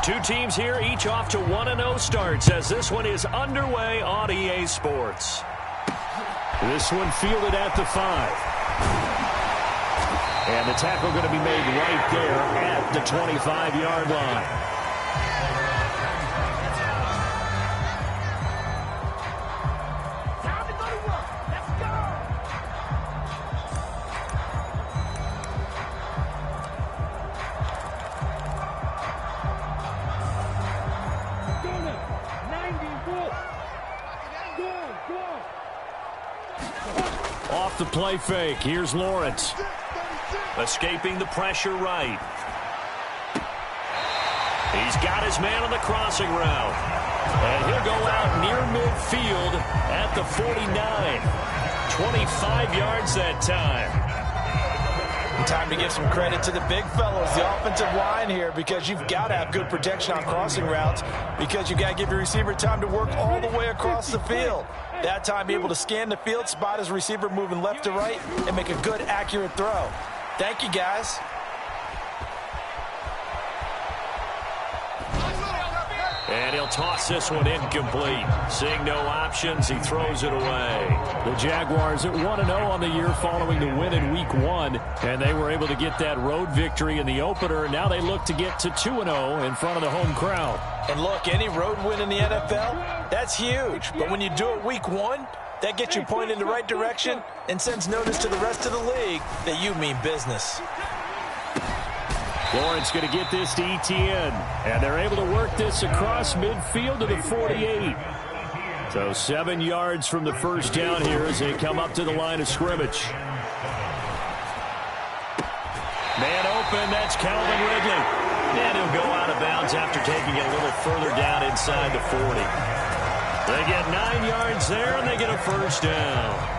Two teams here, each off to 1-0 starts as this one is underway on EA Sports. This one fielded at the 5. And the tackle going to be made right there at the 25-yard line. Off the play fake. Here's Lawrence. Escaping the pressure right. He's got his man on the crossing route. And he'll go out near midfield at the 49. 25 yards that time. Time to give some credit to the big fellows, the offensive line here, because you've got to have good protection on crossing routes, because you've got to give your receiver time to work all the way across the field. That time, be able to scan the field, spot his receiver moving left to right, and make a good, accurate throw. Thank you, guys. And he'll toss this one incomplete. Seeing no options, he throws it away. The Jaguars at 1-0 on the year following the win in Week 1. And they were able to get that road victory in the opener. And now they look to get to 2-0 in front of the home crowd. And look, any road win in the NFL, that's huge. But when you do it Week 1, that gets you pointed in the right direction and sends notice to the rest of the league that you mean business. Lawrence going to get this to Etienne. And they're able to work this across midfield to the 48. So 7 yards from the first down here as they come up to the line of scrimmage. Man open, that's Calvin Ridley. And he'll go out of bounds after taking it a little further down inside the 40. They get 9 yards there, and they get a first down.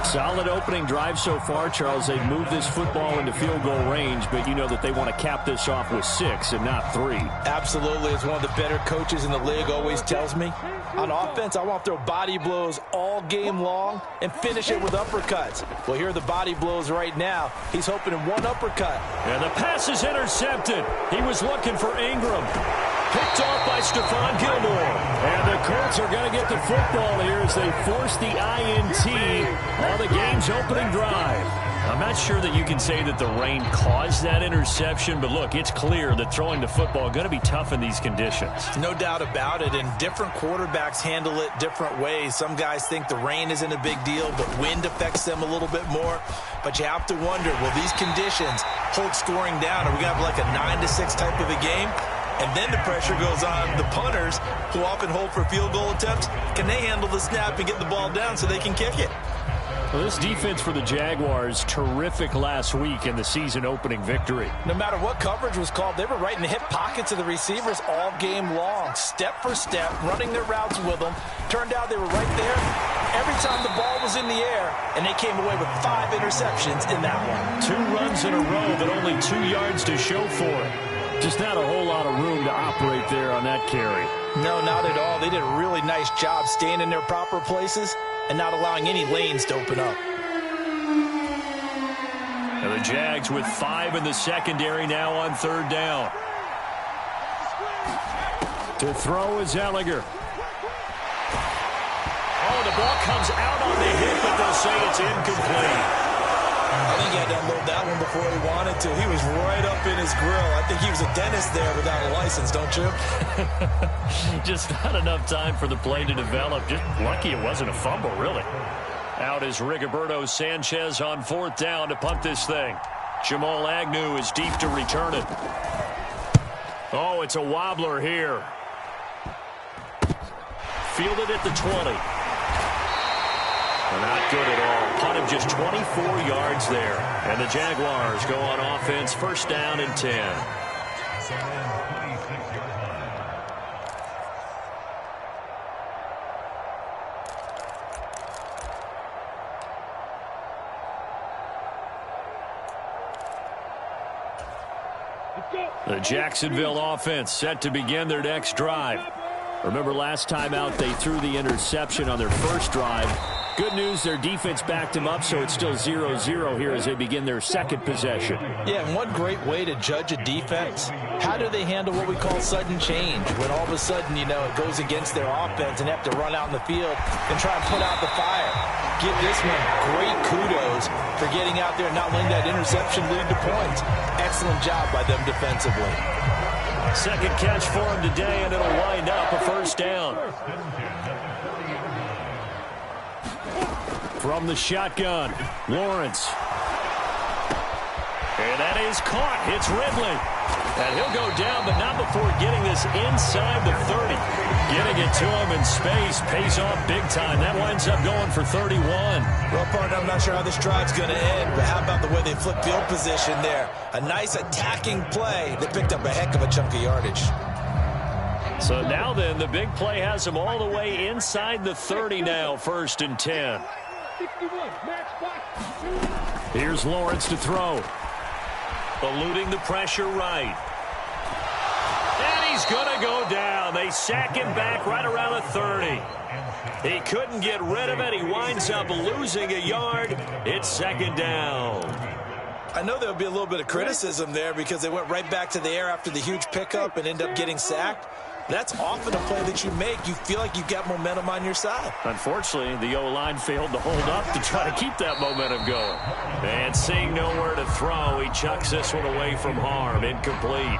Solid opening drive so far, Charles. They've moved this football into field goal range, but you know that they want to cap this off with 6 and not 3. Absolutely. As one of the better coaches in the league always tells me, on offense, I want to throw body blows all game long and finish it with uppercuts. Well, here are the body blows right now. He's hoping in one uppercut. And the pass is intercepted. He was looking for Ingram. Picked off by Stephon Gilmore. And the Colts are going to get the football here as they force the INT on the game's opening drive. I'm not sure that you can say that the rain caused that interception, but look, it's clear that throwing the football is going to be tough in these conditions. No doubt about it, and different quarterbacks handle it different ways. Some guys think the rain isn't a big deal, but wind affects them a little bit more. But you have to wonder, will these conditions hold scoring down? Are we going to have like a 9-6 type of a game? And then the pressure goes on the punters, who often hold for field goal attempts. Can they handle the snap and get the ball down so they can kick it? Well, this defense for the Jaguars, terrific last week in the season-opening victory. No matter what coverage was called, they were right in the hip pockets of the receivers all game long, step for step, running their routes with them. Turned out they were right there every time the ball was in the air, and they came away with 5 interceptions in that one. 2 runs in a row, but only 2 yards to show for it. Just not a whole lot of room to operate there on that carry. No, not at all. They did a really nice job staying in their proper places and not allowing any lanes to open up. And the Jags with 5 in the secondary now on 3rd down. To throw is Ellinger. Oh, the ball comes out on the hit, but they'll say it's incomplete. I think he had to unload that one before he wanted to. He was right up in his grill. I think he was a dentist there without a license, don't you? Just not enough time for the play to develop. Just lucky it wasn't a fumble, really. Out is Rigoberto Sanchez on 4th down to punt this thing. Jamal Agnew is deep to return it. Oh, it's a wobbler here. Fielded at the 20. Not good at all. Punt of just 24 yards there. And the Jaguars go on offense, 1st down and 10. The Jacksonville offense set to begin their next drive. Remember last time out they threw the interception on their first drive. Good news, their defense backed him up, so it's still 0-0 here as they begin their second possession. Yeah, and one great way to judge a defense, how do they handle what we call sudden change? When all of a sudden, you know, it goes against their offense and they have to run out in the field and try and put out the fire. Give this one great kudos for getting out there and not letting that interception lead to points. Excellent job by them defensively. Second catch for him today, and it'll wind up a first down. From the shotgun, Lawrence. And that is caught. It's Ridley. And he'll go down, but not before getting this inside the 30. Getting it to him in space pays off big time. That winds up going for 31. Well, partner, I'm not sure how this drive's going to end, but how about the way they flip field position there? A nice attacking play. They picked up a heck of a chunk of yardage. So now then, the big play has them all the way inside the 30 now, 1st and 10. Here's Lawrence to throw. Eluding the pressure right. And he's going to go down. They sack him back right around the 30. He couldn't get rid of it. He winds up losing a yard. It's 2nd down. I know there would be a little bit of criticism there because they went right back to the air after the huge pickup and ended up getting sacked. That's often a play that you make. You feel like you've got momentum on your side. Unfortunately, the O-line failed to hold up to try to keep that momentum going. And seeing nowhere to throw, he chucks this one away from harm. Incomplete.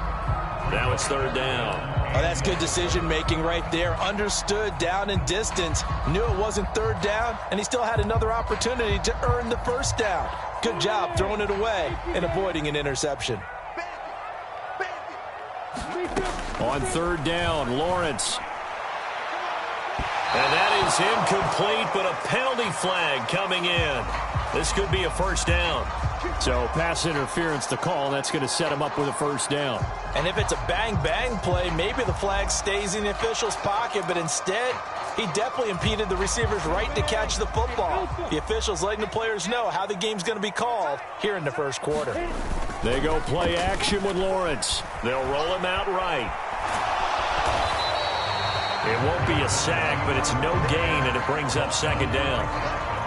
Now it's 3rd down. Oh, that's good decision-making right there. Understood down and distance. Knew it wasn't 3rd down, and he still had another opportunity to earn the 1st down. Good job throwing it away and avoiding an interception. On 3rd down, Lawrence. And that is incomplete, but a penalty flag coming in. This could be a 1st down. So pass interference to call, and that's going to set him up with a 1st down. And if it's a bang-bang play, maybe the flag stays in the official's pocket, but instead, he definitely impeded the receiver's right to catch the football. The officials letting the players know how the game's going to be called here in the 1st quarter. They go play action with Lawrence. They'll roll him out right. It won't be a sack, but it's no gain, and it brings up 2nd down.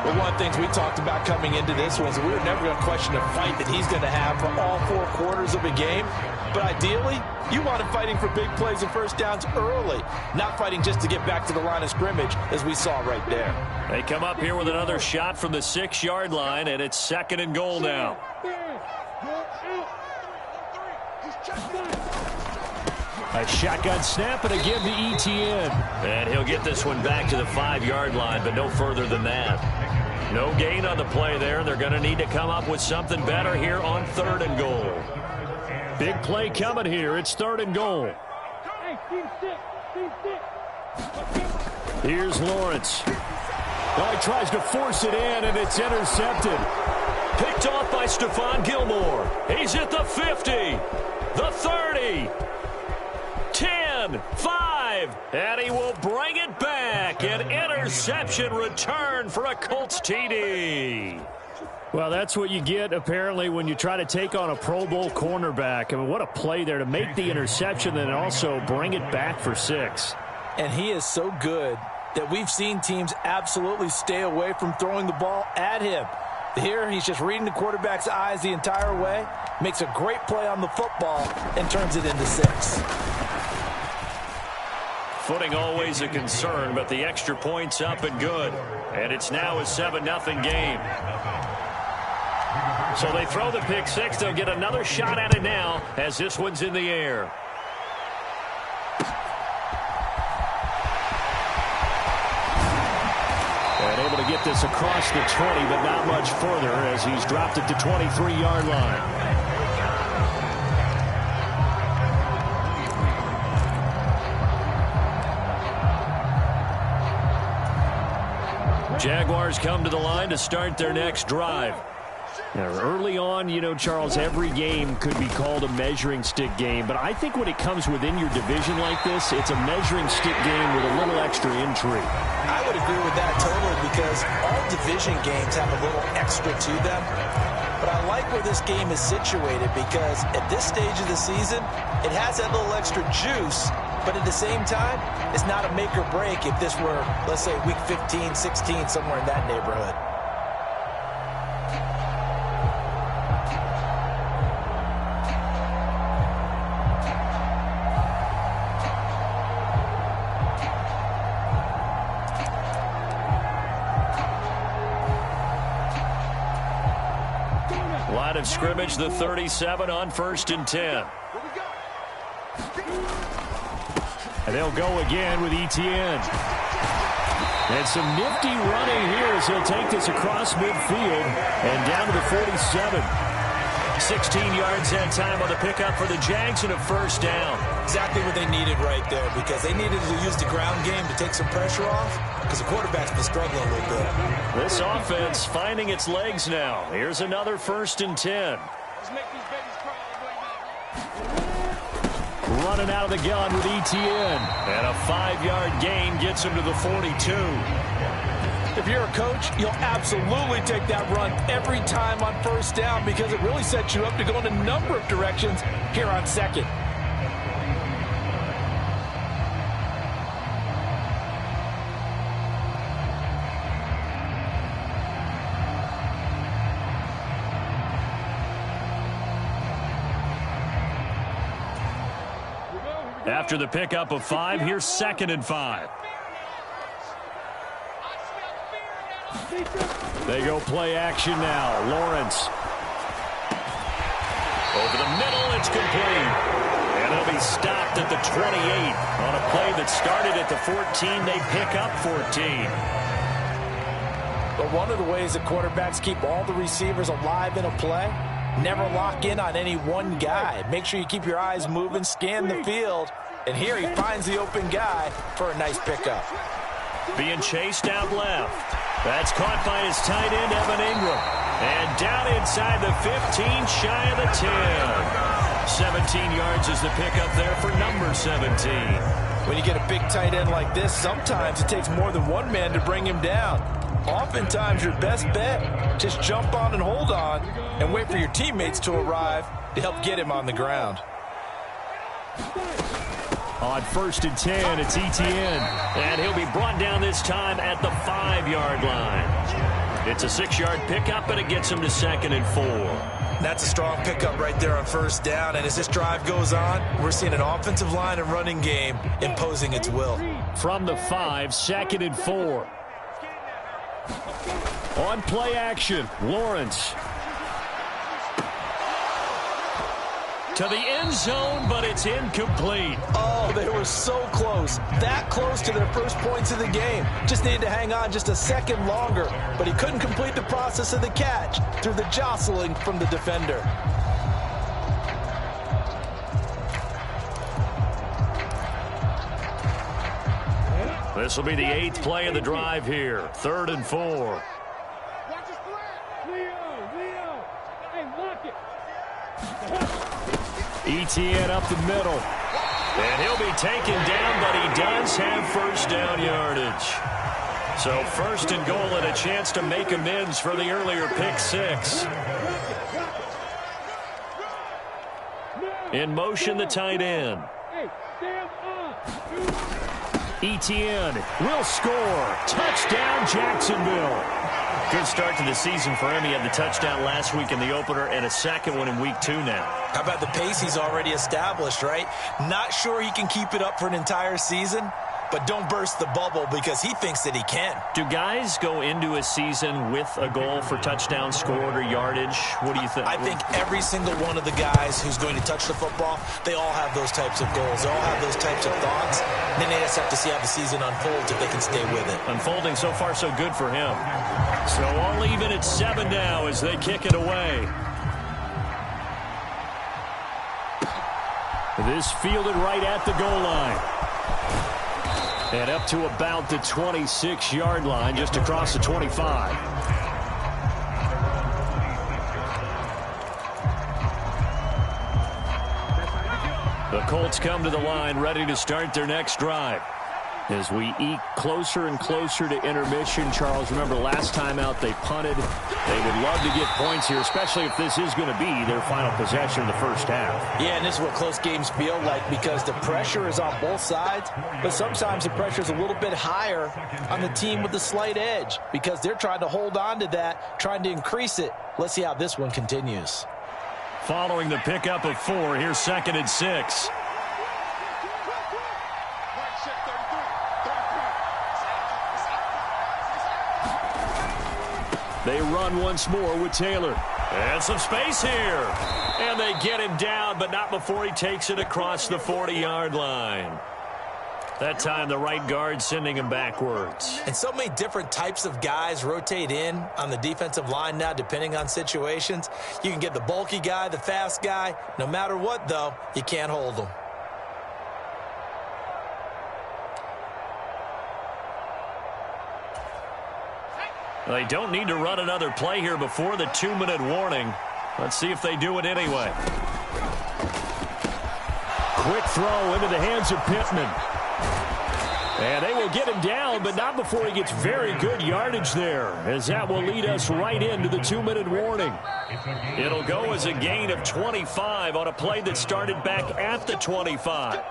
Well, one of the things we talked about coming into this was we were never going to question the fight that he's going to have for all 4 quarters of a game. But ideally, you want him fighting for big plays and 1st downs early, not fighting just to get back to the line of scrimmage, as we saw right there. They come up here with another shot from the 6-yard line, and it's 2nd and goal now. A shotgun snap and a give to ETN. And he'll get this one back to the 5-yard line, but no further than that. No gain on the play there. They're going to need to come up with something better here on 3rd and goal. Big play coming here. It's 3rd and goal. Here's Lawrence. Oh, he tries to force it in, and it's intercepted. Picked off by Stephon Gilmore. He's at the 50, the 30. 10, 5, and he will bring it back. An interception return for a Colts TD. Well, that's what you get, apparently, when you try to take on a Pro Bowl cornerback. I mean, what a play there to make the interception and also bring it back for 6. And he is so good that we've seen teams absolutely stay away from throwing the ball at him. Here, he's just reading the quarterback's eyes the entire way, makes a great play on the football, and turns it into 6. Footing always a concern, but the extra point's up and good. And it's now a 7-0 game. So they throw the pick 6. They'll get another shot at it now as this one's in the air. And able to get this across the 20, but not much further as he's dropped it to 23-yard line. Jaguars come to the line to start their next drive. Now, early on, you know, Charles, every game could be called a measuring stick game, but I think when it comes within your division like this, it's a measuring stick game with a little extra intrigue. I would agree with that totally because all division games have a little extra to them. But I like where this game is situated because at this stage of the season, it has that little extra juice But at the same time, it's not a make or break if this were, let's say, week 15, 16, somewhere in that neighborhood. Line of scrimmage, the 37 on 1st and 10. And they'll go again with Etienne. And some nifty running here as he'll take this across midfield and down to the 47. 16 yards that time on the pickup for the Jags and a first down. Exactly what they needed right there, because they needed to use the ground game to take some pressure off, because the quarterback's been struggling a little bit. This offense finding its legs now. Here's another 1st and 10. Running out of the gun with Etienne. And a 5-yard gain gets him to the 42. If you're a coach, you'll absolutely take that run every time on first down, because it really sets you up to go in a number of directions here on second. After the pickup of 5, here's 2nd and 5. They go play action now. Lawrence. Over the middle, it's complete. And they'll be stopped at the 28. On a play that started at the 14, they pick up 14. But one of the ways that quarterbacks keep all the receivers alive in a play, never lock in on any one guy. Make sure you keep your eyes moving, scan the field. And here he finds the open guy for a nice pickup. Being chased out left. That's caught by his tight end, Evan Ingram. And down inside the 15, shy of the 10. 17 yards is the pickup there for number 17. When you get a big tight end like this, sometimes it takes more than one man to bring him down. Oftentimes, your best bet, just jump on and hold on and wait for your teammates to arrive to help get him on the ground. On 1st and 10, it's Etienne. And he'll be brought down this time at the 5-yard line. It's a 6-yard pickup, and it gets him to 2nd and 4. That's a strong pickup right there on first down. And as this drive goes on, we're seeing an offensive line and running game imposing its will. From the 5, 2nd and 4. On play action, Lawrence. To the end zone, but it's incomplete. Oh, they were so close. That close to their first points of the game. Just needed to hang on just a second longer, but he couldn't complete the process of the catch through the jostling from the defender. This will be the 8th play of the drive here. 3rd and 4. Etienne up the middle. And he'll be taken down, but he does have first down yardage. So 1st and goal and a chance to make amends for the earlier pick 6. In motion, the tight end. Etienne will score. Touchdown, Jacksonville. Good start to the season for him. He had the touchdown last week in the opener and a second one in week 2 now. How about the pace he's already established, right? Not sure he can keep it up for an entire season, but don't burst the bubble because he thinks that he can. Do guys go into a season with a goal for touchdown scored or yardage? What do you think? I think every single one of the guys who's going to touch the football, they all have those types of goals. They all have those types of thoughts. And then they just have to see how the season unfolds if they can stay with it. Unfolding so far so good for him. So all even at 7 now as they kick it away. This fielded right at the goal line. And up to about the 26-yard line, just across the 25. The Colts come to the line, ready to start their next drive. As we eke closer and closer to intermission, Charles, remember last time out they punted. They would love to get points here, especially if this is going to be their final possession of the first half. Yeah, and this is what close games feel like because the pressure is on both sides, but sometimes the pressure is a little bit higher on the team with the slight edge because they're trying to hold on to that, trying to increase it. Let's see how this one continues. Following the pickup of 4, here's 2nd and 6. They run once more with Taylor. And some space here. And they get him down, but not before he takes it across the 40-yard line. That time, the right guard sending him backwards. And so many different types of guys rotate in on the defensive line now, depending on situations. You can get the bulky guy, the fast guy. No matter what, though, you can't hold them. They don't need to run another play here before the 2-minute warning. Let's see if they do it anyway. Quick throw into the hands of Pittman. And they will get him down, but not before he gets very good yardage there, as that will lead us right into the 2-minute warning. It'll go as a gain of 25 on a play that started back at the 25.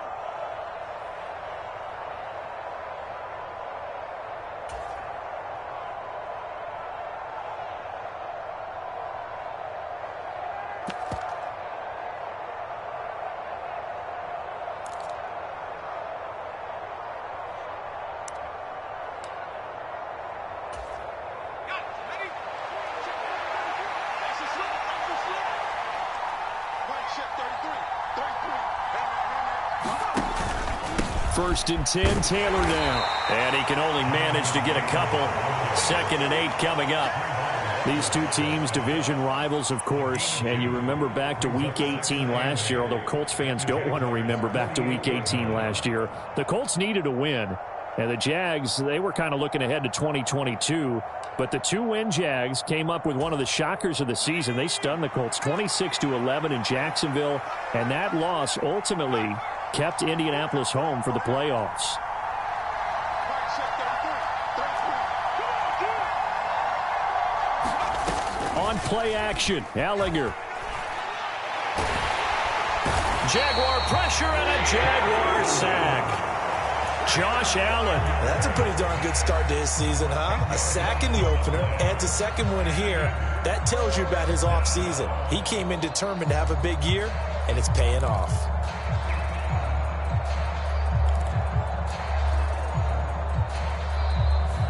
First and 10, Taylor down. And he can only manage to get a couple. 2nd and 8 coming up. These two teams, division rivals, of course. And you remember back to Week 18 last year, although Colts fans don't want to remember back to Week 18 last year. The Colts needed a win. And the Jags, they were kind of looking ahead to 2022. But the 2-win Jags came up with one of the shockers of the season. They stunned the Colts 26-11 in Jacksonville. And that loss ultimately kept Indianapolis home for the playoffs. On play action, Ellinger. Jaguar pressure and a Jaguar sack. Josh Allen. That's a pretty darn good start to his season, huh? A sack in the opener, adds a second one here. That tells you about his offseason. He came in determined to have a big year, and it's paying off.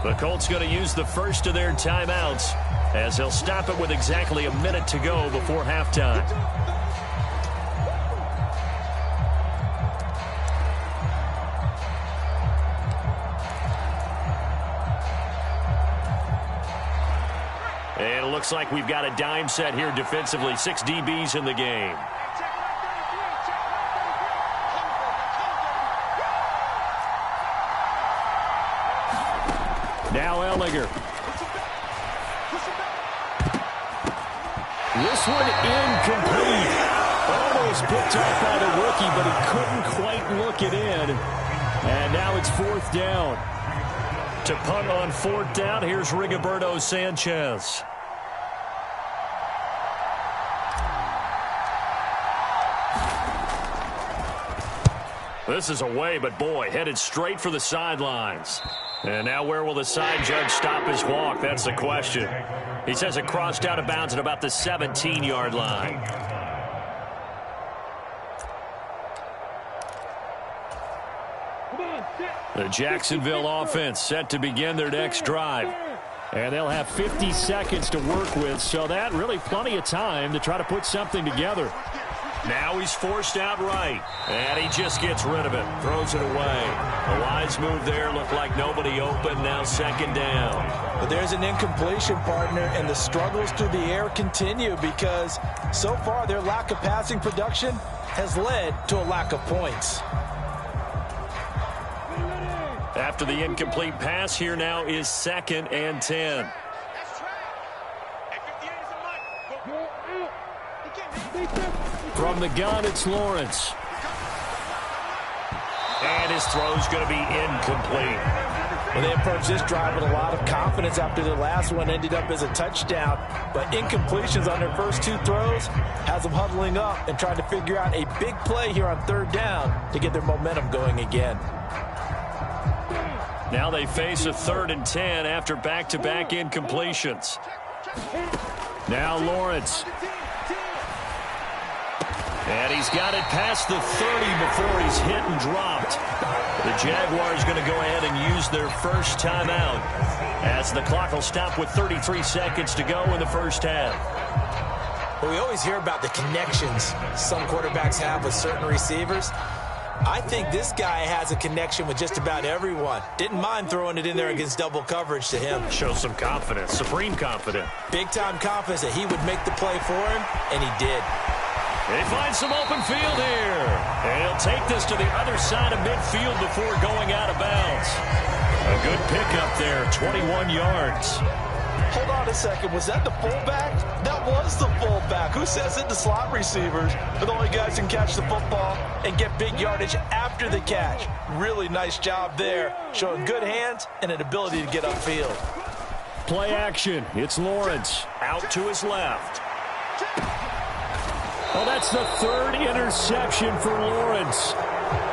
The Colts going to use the first of their timeouts as they'll stop it with exactly a minute to go before halftime. And it looks like we've got a dime set here defensively. 6 DBs in the game. Now Ellinger. This one incomplete. Almost picked off by the rookie, but he couldn't quite look it in. And now it's 4th down. To punt on 4th down, here's Rigoberto Sanchez. This is away, but boy, headed straight for the sidelines. And now where will the side judge stop his walk? That's the question. He says it crossed out of bounds at about the 17-yard line. The Jacksonville offense set to begin their next drive. And they'll have 50 seconds to work with, so that really plenty of time to try to put something together. Now he's forced out right, and he just gets rid of it, throws it away. A wise move there, looked like nobody open, now 2nd down. But there's an incompletion, partner, and the struggles through the air continue because so far their lack of passing production has led to a lack of points. After the incomplete pass, here now is 2nd and 10. From the gun, it's Lawrence. And his throw's going to be incomplete. Well, they approached this drive with a lot of confidence after the last one ended up as a touchdown. But incompletions on their first two throws has them huddling up and trying to figure out a big play here on third down to get their momentum going again. Now they face a 3rd and 10 after back-to-back incompletions. Now Lawrence. And he's got it past the 30 before he's hit and dropped. The Jaguars going to go ahead and use their first timeout as the clock will stop with 33 seconds to go in the first half. Well, we always hear about the connections some quarterbacks have with certain receivers. I think this guy has a connection with just about everyone. Didn't mind throwing it in there against double coverage to him. Shows some confidence, supreme confidence. Big-time confidence that he would make the play for him, and he did. They find some open field here. And he'll take this to the other side of midfield before going out of bounds. A good pickup there, 21 yards. Hold on a second. Was that the fullback? That was the fullback. Who says it? The slot receivers are the only guys who can catch the football and get big yardage after the catch. Really nice job there, showing good hands and an ability to get upfield. Play action. It's Lawrence out to his left. Oh, that's the 3rd interception for Lawrence.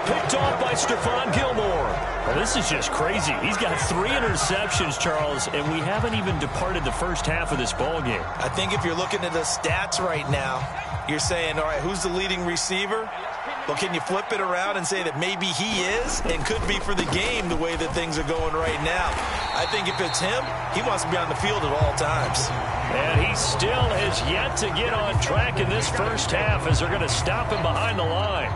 Picked off by Stephon Gilmore. Well, this is just crazy. He's got 3 interceptions, Charles, and we haven't even departed the first half of this ballgame. I think if you're looking at the stats right now, you're saying, all right, who's the leading receiver? Well, can you flip it around and say that maybe he is and could be for the game the way that things are going right now? I think if it's him, he wants to be on the field at all times. And he still has yet to get on track in this first half as they're going to stop him behind the line.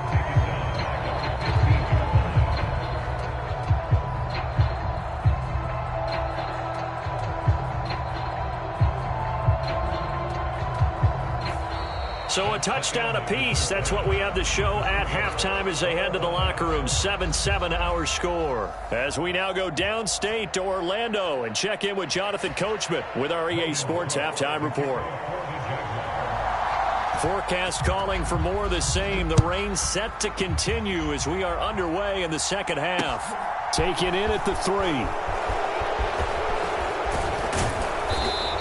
So a touchdown apiece. That's what we have to show at halftime as they head to the locker room. 7-7 our score. As we now go downstate to Orlando and check in with Jonathan Coachman with our EA Sports Halftime Report. Forecast calling for more of the same. The rain set to continue as we are underway in the second half. Taken in at the 3.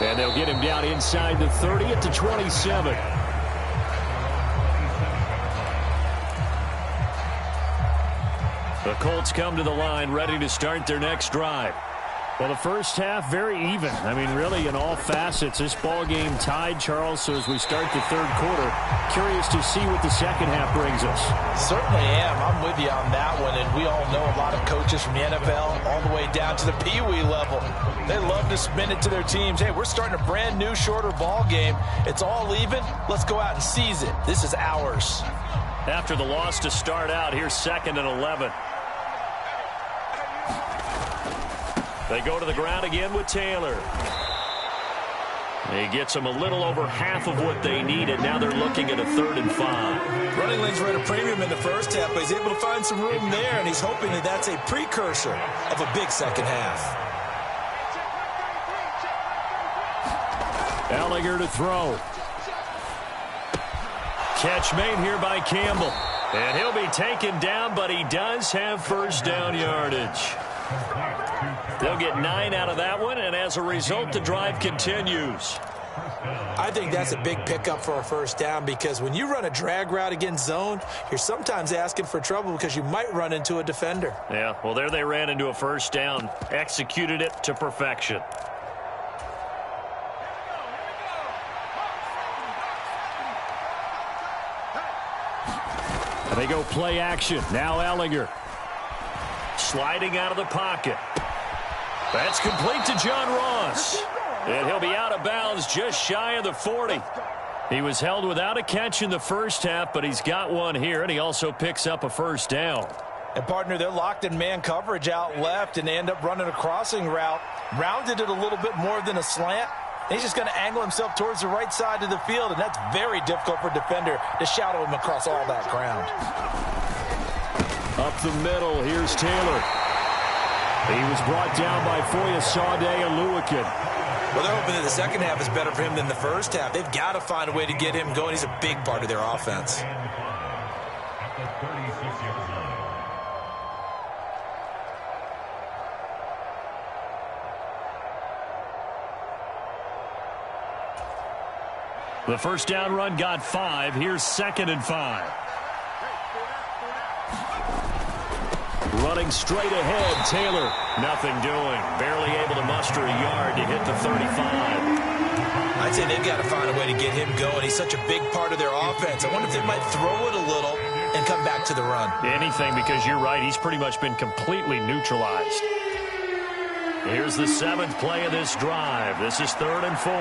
And they'll get him down inside the 30 at the 27. The Colts come to the line ready to start their next drive. Well, the first half, very even. I mean, really, in all facets, this ball game tied, Charles. So as we start the third quarter, curious to see what the second half brings us. Certainly am. I'm with you on that one. And we all know a lot of coaches from the NFL all the way down to the Pee Wee level. They love to spin it to their teams. Hey, we're starting a brand new, shorter ball game. It's all even. Let's go out and seize it. This is ours. After the loss to start out, here's 2nd and 11. They go to the ground again with Taylor. He gets them a little over half of what they needed. Now they're looking at a 3rd and 5. Running lanes were at a premium in the first half, but he's able to find some room there, and he's hoping that that's a precursor of a big second half. Ellinger to throw. Catch made here by Campbell. And he'll be taken down, but he does have first down yardage. They'll get 9 out of that one, and as a result, the drive continues. I think that's a big pickup for a first down because when you run a drag route against zone, you're sometimes asking for trouble because you might run into a defender. Yeah, well, there they ran into a first down, executed it to perfection. And they go play action. Now Ellinger. Sliding out of the pocket. That's complete to John Ross. And he'll be out of bounds just shy of the 40. He was held without a catch in the first half, but he's got one here, and he also picks up a first down. And, partner, they're locked in man coverage out left, and they end up running a crossing route. Rounded it a little bit more than a slant. And he's just going to angle himself towards the right side of the field, and that's very difficult for a defender to shadow him across all that ground. Up the middle, here's Taylor. He was brought down by Foyesade and Lewican. Well, they're hoping that the second half is better for him than the first half. They've got to find a way to get him going. He's a big part of their offense. The first down run got 5. Here's 2nd and 5. Running straight ahead, Taylor. Nothing doing. Barely able to muster a yard to hit the 35. I'd say they've got to find a way to get him going. He's such a big part of their offense. I wonder if they might throw it a little and come back to the run. Anything, because you're right. He's pretty much been completely neutralized. Here's the 7th play of this drive. This is 3rd and 4.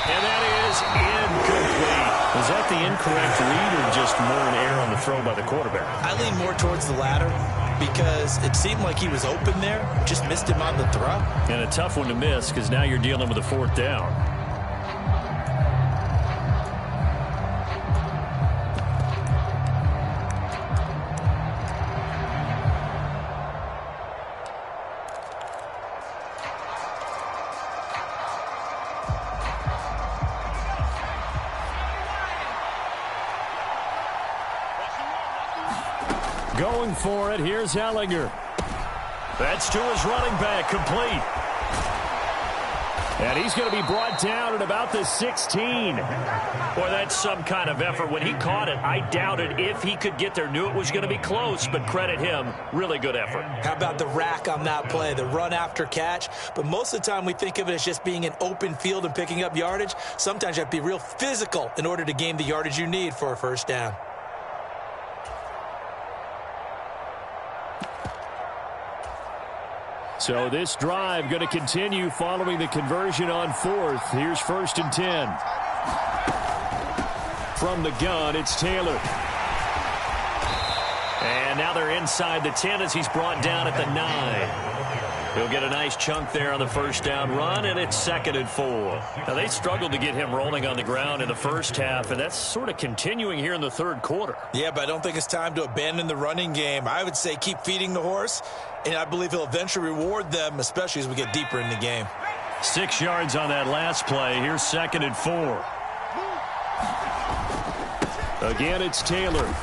And that is incomplete. Was that the incorrect read or just more an error on the throw by the quarterback? I lean more towards the latter because it seemed like he was open there, just missed him on the throw. And a tough one to miss because now you're dealing with a 4th down. Going for it, here's Ellinger. That's to his running back, complete. And he's going to be brought down at about the 16. Boy, that's some kind of effort. When he caught it, I doubted if he could get there. Knew it was going to be close, but credit him. Really good effort. How about the rack on that play, the run after catch? But most of the time we think of it as just being an open field and picking up yardage. Sometimes you have to be real physical in order to gain the yardage you need for a first down. So this drive going to continue following the conversion on 4th. Here's 1st and 10. From the gun, it's Taylor. And now they're inside the 10 as he's brought down at the 9. He'll get a nice chunk there on the first down run, and it's 2nd and 4. Now, they struggled to get him rolling on the ground in the first half, and that's sort of continuing here in the 3rd quarter. Yeah, but I don't think it's time to abandon the running game. I would say keep feeding the horse, and I believe he'll eventually reward them, especially as we get deeper in the game. 6 yards on that last play. Here's 2nd and 4. Again, it's Taylor.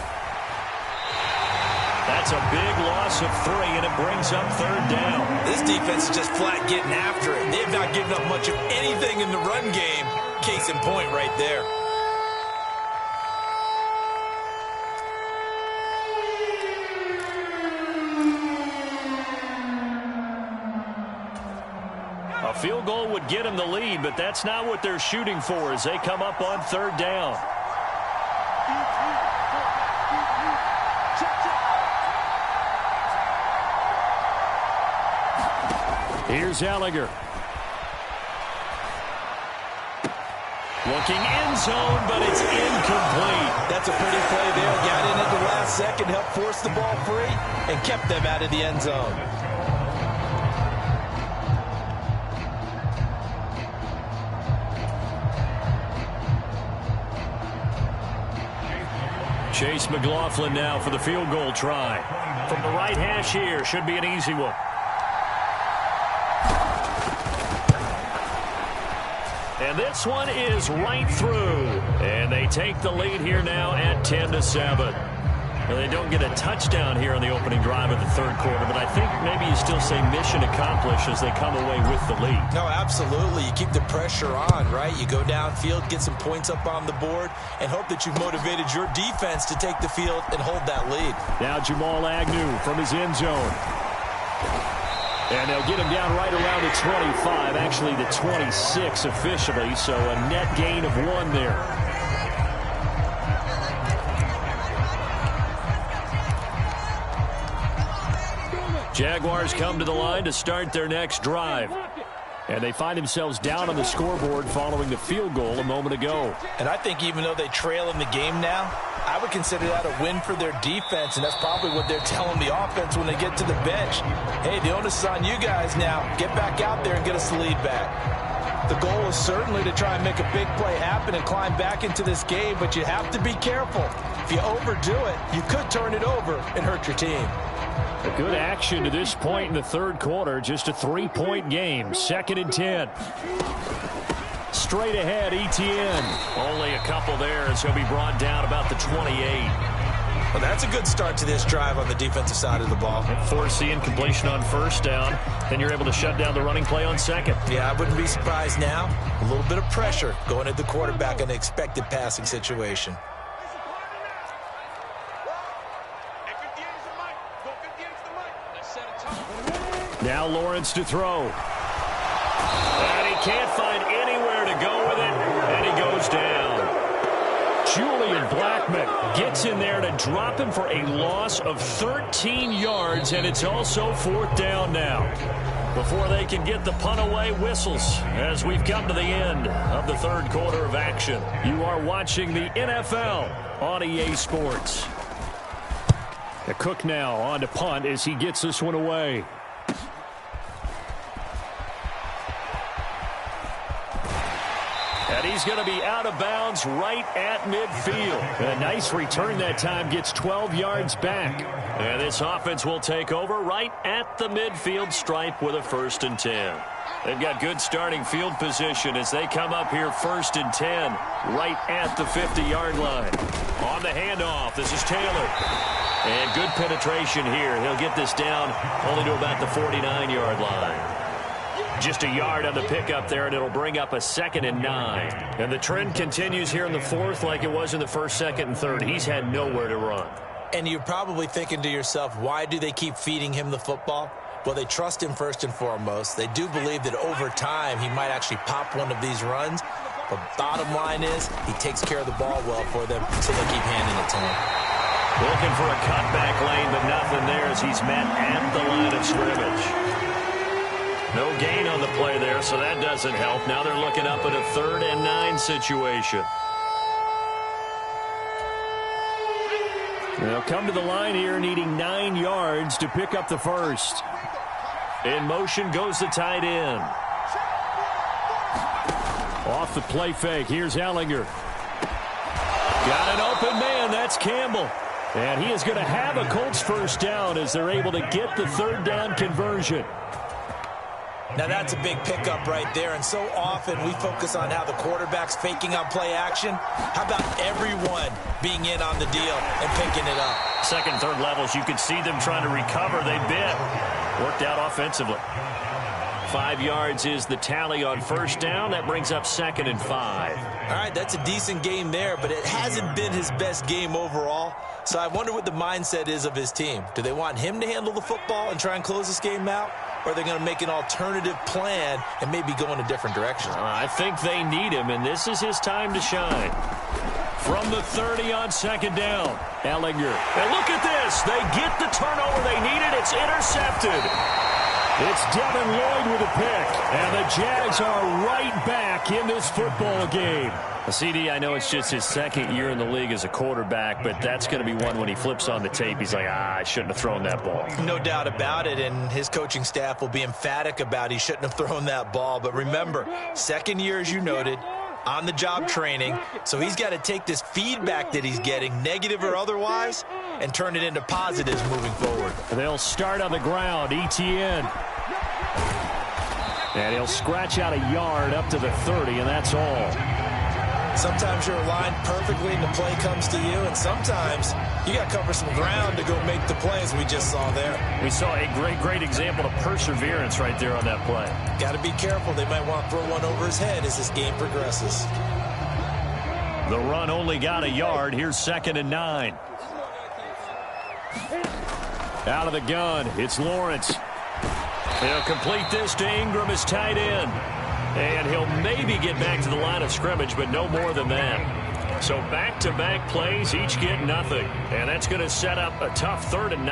That's a big loss of 3, and it brings up 3rd down. This defense is just flat getting after it. They've not given up much of anything in the run game. Case in point right there. A field goal would get them the lead, but that's not what they're shooting for as they come up on 3rd down. Here's Ellinger. Looking end zone, but it's incomplete. That's a pretty play there. Got in at the last second, helped force the ball free, and kept them out of the end zone. Chase McLaughlin now for the field goal try. From the right hash here, should be an easy one. And this one is right through. And they take the lead here now at 10-7. Well, they don't get a touchdown here on the opening drive of the 3rd quarter, but I think maybe you still say mission accomplished as they come away with the lead. No, absolutely. You keep the pressure on, right? You go downfield, get some points up on the board, and hope that you've motivated your defense to take the field and hold that lead. Now Jamal Agnew from his end zone. And they'll get him down right around the 25, actually the 26 officially, so a net gain of 1 there. Jaguars come to the line to start their next drive. And they find themselves down on the scoreboard following the field goal a moment ago. And I think even though they trail in the game now, I would consider that a win for their defense, and that's probably what they're telling the offense when they get to the bench. Hey, the onus is on you guys now. Get back out there and get us the lead back. The goal is certainly to try and make a big play happen and climb back into this game, but you have to be careful. If you overdo it, you could turn it over and hurt your team. A good action to this point in the 3rd quarter. Just a 3-point game. 2nd and 10. Straight ahead, Etienne. Only a couple there as he'll be brought down about the 28. Well, that's a good start to this drive on the defensive side of the ball. Forcing incompletion on first down. Then you're able to shut down the running play on second. Yeah, I wouldn't be surprised now. A little bit of pressure going at the quarterback in an expected passing situation. Now Lawrence to throw. And he can't find anywhere to go with it. And he goes down. Julian Blackman gets in there to drop him for a loss of 13 yards, and it's also fourth down now. Before they can get the punt away, whistles as we've come to the end of the third quarter of action. You are watching the NFL on EA Sports. The Cook now on to punt as he gets this one away. And he's going to be out of bounds right at midfield. A nice return that time, gets 12 yards back. And this offense will take over right at the midfield stripe with a 1st and 10. They've got good starting field position as they come up here 1st and 10 right at the 50-yard line. On the handoff, this is Taylor. And good penetration here. He'll get this down only to about the 49-yard line. Just a yard on the pickup there, and it'll bring up a 2nd and 9. And the trend continues here in the fourth like it was in the first, second, and third. He's had nowhere to run. And you're probably thinking to yourself, why do they keep feeding him the football? Well, they trust him first and foremost. They do believe that over time he might actually pop one of these runs. But bottom line is he takes care of the ball well for them, so they keep handing it to him. Looking for a cutback lane, but nothing there as he's met at the line of scrimmage. No gain on the play there, so that doesn't help. Now they're looking up at a 3rd and 9 situation. They'll come to the line here needing 9 yards to pick up the first. In motion goes the tight end. Off the play fake, here's Ellinger. Got an open man, that's Campbell. And he is going to have a Colts first down as they're able to get the 3rd down conversion. Now that's a big pickup right there, and so often we focus on how the quarterback's faking on play action. How about everyone being in on the deal and picking it up? Second, third levels, you could see them trying to recover. They bit. Worked out offensively. 5 yards is the tally on first down. That brings up 2nd and 5. All right, that's a decent game there, but it hasn't been his best game overall. So I wonder what the mindset is of his team. Do they want him to handle the football and try and close this game out? Or are they going to make an alternative plan and maybe go in a different direction? I think they need him, and this is his time to shine. From the 30 on 2nd down, Ellinger. And look at this. They get the turnover they needed. It's intercepted. It's Devin Lloyd with a pick, and the Jags are right back in this football game. CD, I know it's just his 2nd year in the league as a quarterback, but that's going to be one when he flips on the tape. He's like, I shouldn't have thrown that ball. No doubt about it, and his coaching staff will be emphatic about he shouldn't have thrown that ball. But remember, 2nd year, as you noted, on-the-job training, so he's got to take this feedback that he's getting, negative or otherwise, and turn it into positives moving forward. They'll start on the ground, ETN. And he'll scratch out a yard up to the 30, and that's all. Sometimes you're aligned perfectly and the play comes to you, and sometimes you got to cover some ground to go make the plays we just saw there. We saw a great example of perseverance right there on that play. Got to be careful. They might want to throw one over his head as this game progresses. The run only got a yard. Here's 2nd and 9. Out of the gun, it's Lawrence. He'll complete this to Ingram as tight end. And he'll maybe get back to the line of scrimmage, but no more than that. So back-to-back plays, each get nothing. And that's going to set up a tough 3rd and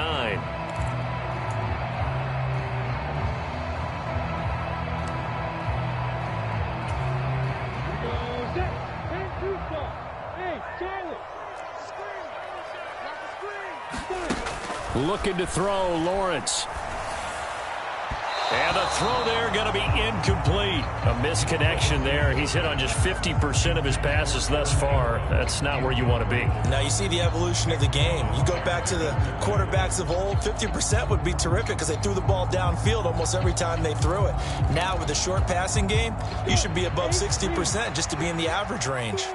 9. Looking to throw, Lawrence. And the throw there going to be incomplete. A misconnection there. He's hit on just 50% of his passes thus far. That's not where you want to be. Now you see the evolution of the game. You go back to the quarterbacks of old, 50% would be terrific because they threw the ball downfield almost every time they threw it. Now with the short passing game, you should be above 60% just to be in the average range.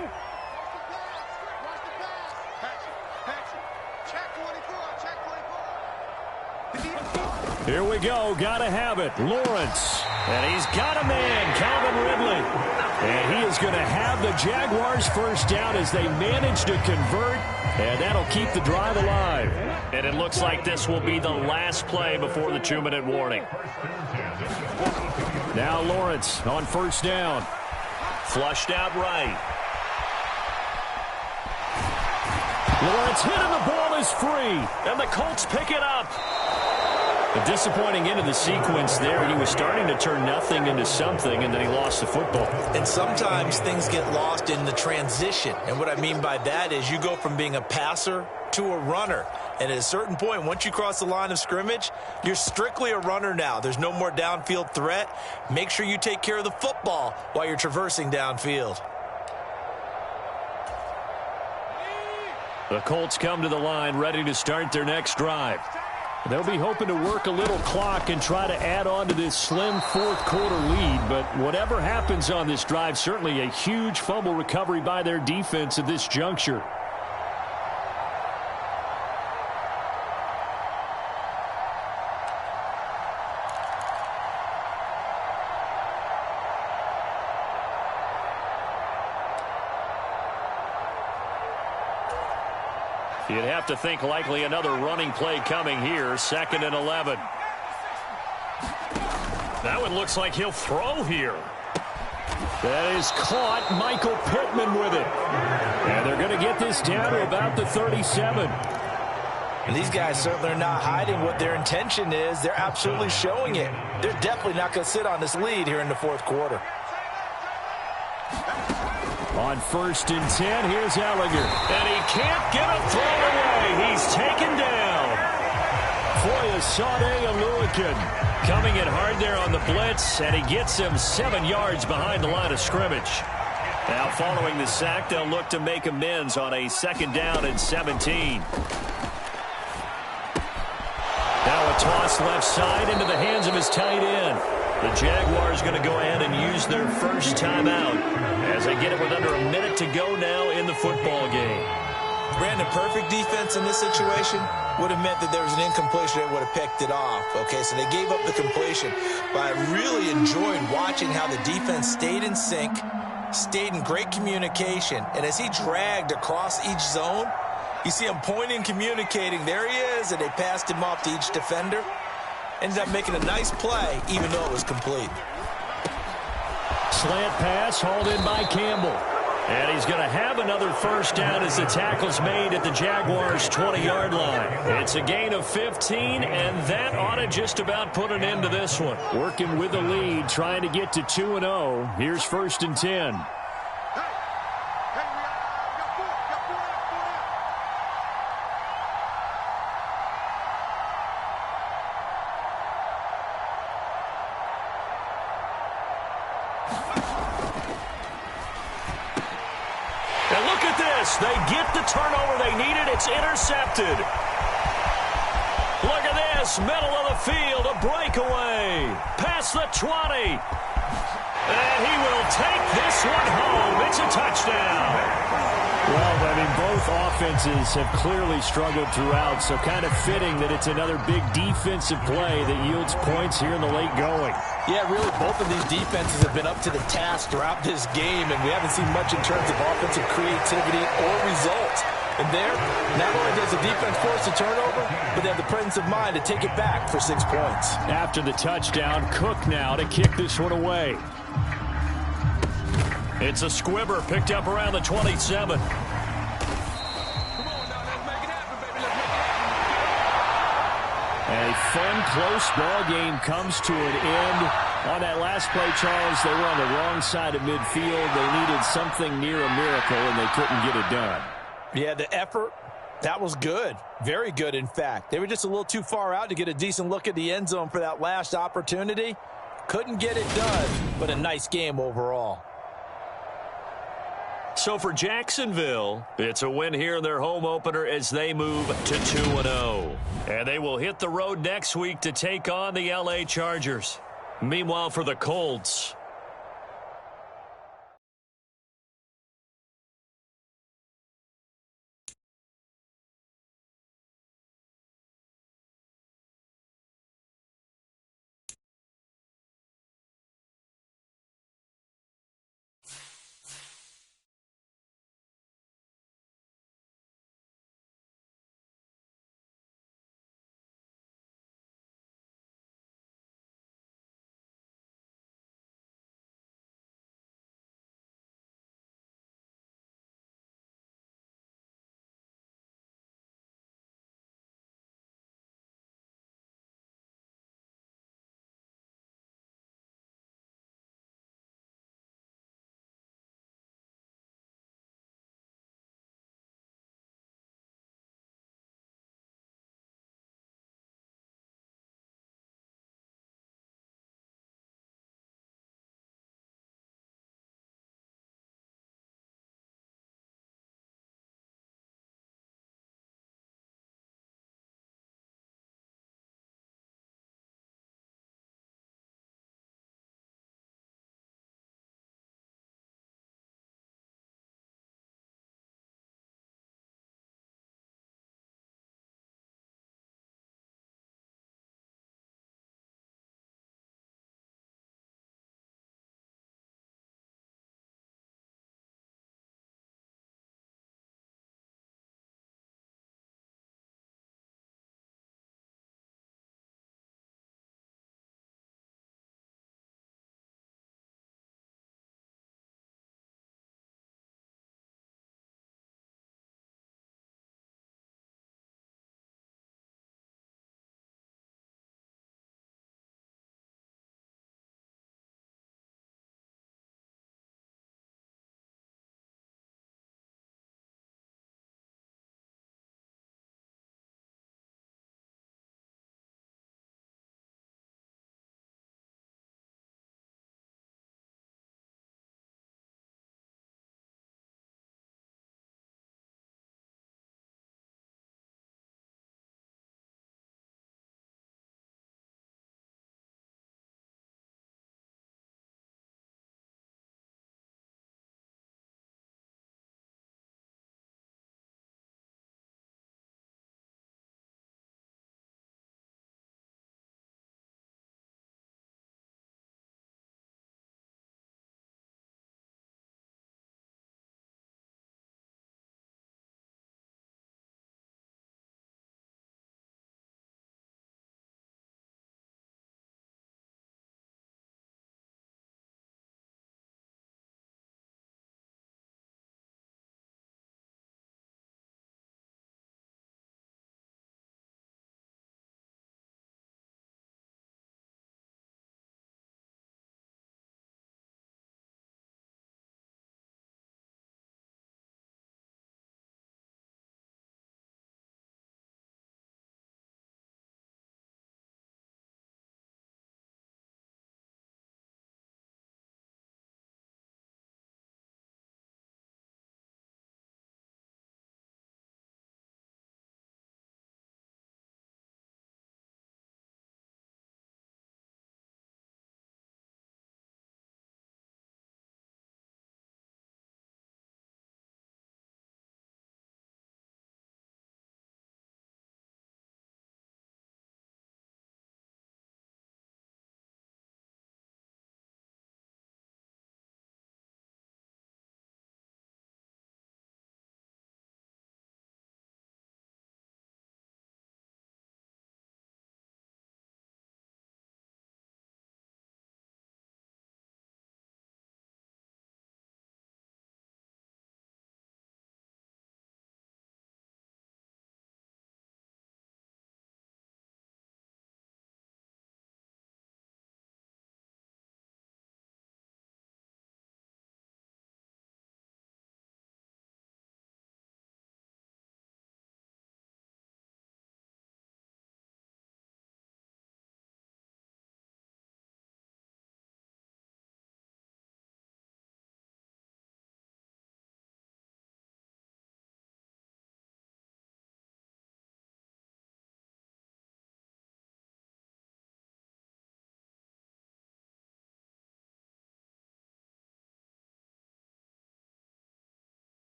Here we go. Got to have it. Lawrence. And he's got a man, Calvin Ridley. And he is going to have the Jaguars first down as they manage to convert. And that'll keep the drive alive. And it looks like this will be the last play before the 2-minute warning. Now Lawrence on first down. Flushed out right. Lawrence hit and the ball is free. And the Colts pick it up. A disappointing end of the sequence there. He was starting to turn nothing into something, and then he lost the football. And sometimes things get lost in the transition. And what I mean by that is you go from being a passer to a runner. And at a certain point, once you cross the line of scrimmage, you're strictly a runner now. There's no more downfield threat. Make sure you take care of the football while you're traversing downfield. The Colts come to the line ready to start their next drive. They'll be hoping to work a little clock and try to add on to this slim fourth-quarter lead. But whatever happens on this drive, certainly a huge fumble recovery by their defense at this juncture. You'd have to think likely another running play coming here. 2nd and 11. That one looks like he'll throw here. That is caught. Michael Pittman with it. And they're going to get this down to about the 37. And these guys certainly are not hiding what their intention is. They're absolutely showing it. They're definitely not going to sit on this lead here in the fourth quarter. On 1st and 10, here's Ellinger. And he can't get a throw away. He's taken down. Foyesade Oluwakin coming in hard there on the blitz, and he gets him 7 yards behind the line of scrimmage. Now following the sack, they'll look to make amends on a 2nd down and 17. Now a toss left side into the hands of his tight end. The Jaguars going to go ahead and use their first timeout as they get it with under a minute to go now in the football game. Brandon, perfect defense in this situation would have meant that there was an incompletion that would have picked it off. Okay, so they gave up the completion. But I really enjoyed watching how the defense stayed in sync, stayed in great communication. And as he dragged across each zone, you see him pointing, communicating. There he is, and they passed him off to each defender. Ended up making a nice play, even though it was complete. Slant pass hauled in by Campbell. And he's going to have another first down as the tackle's made at the Jaguars' 20-yard line. It's a gain of 15, and that ought to just about put an end to this one. Working with the lead, trying to get to 2-0. Here's 1st and 10. They get the turnover they needed. It's intercepted. Look at this. Middle of the field. A breakaway. Past the 20. And he will take this one home. It's a touchdown. Well, I mean, both offenses have clearly struggled throughout, so kind of fitting that it's another big defensive play that yields points here in the late going. Yeah, really, both of these defenses have been up to the task throughout this game, and we haven't seen much in terms of offensive creativity or results. And there, not only does the defense force a turnover, but they have the presence of mind to take it back for 6 points. After the touchdown, Cook now to kick this one away. It's a squibber picked up around the 27. A fun, close ball game comes to an end. On that last play, Charles, they were on the wrong side of midfield. They needed something near a miracle, and they couldn't get it done. Yeah, the effort, that was good. Very good, in fact. They were just a little too far out to get a decent look at the end zone for that last opportunity. Couldn't get it done, but a nice game overall. So for Jacksonville, it's a win here in their home opener as they move to 2-0. And they will hit the road next week to take on the LA Chargers. Meanwhile, for the Colts,